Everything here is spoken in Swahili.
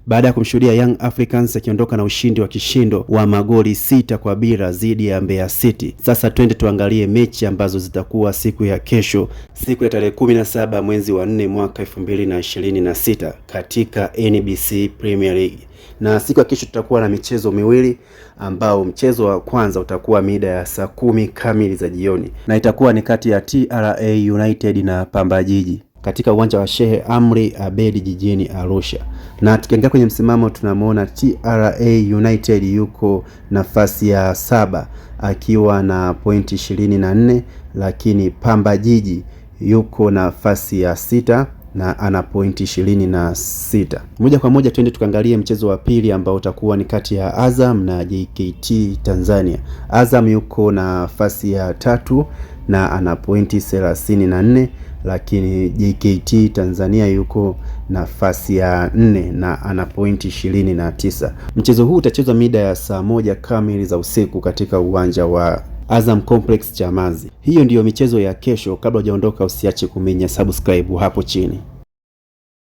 baada ya kumshuhudia Young Africans akiondoka na ushindi wa kishindo wa magoli 6-0 dhidi ya Mbeya City. Sasa twende tuangalie mechi ambazo zitakuwa siku ya kesho, siku ya tarehe 17 mwezi wa 4 mwaka 2026 katika NBC Premier League. Na siku ya kesho tutakuwa na michezo miwili, ambao mchezo wa kwanza utakuwa mida ya saa 10 kamili za jioni, na itakuwa ni kati ya TRA United na Pamba Jiji katika uwanja wa Sheikh Amri Abeid jijini Arusha. Na tukiangalia kwenye msimamo tunamwona TRA United yuko nafasi ya 7 akiwa na pointi 24, lakini Pamba Jiji yuko nafasi ya 6 na ana pointi 26. Moja kwa moja twende tukaangalie mchezo wa pili ambao utakuwa ni kati ya Azam na JKT Tanzania. Azam yuko nafasi ya 3 na ana pointi 34, lakini JKT Tanzania yuko nafasi ya 4 na ana pointi 29. Mchezo huu utachezwa mida ya saa 1 kamili za usiku katika uwanja wa Azam Complex Chamazi. Hiyo ndiyo michezo ya kesho. Kabla hujaondoka usiache kuminya subscribe hapo chini.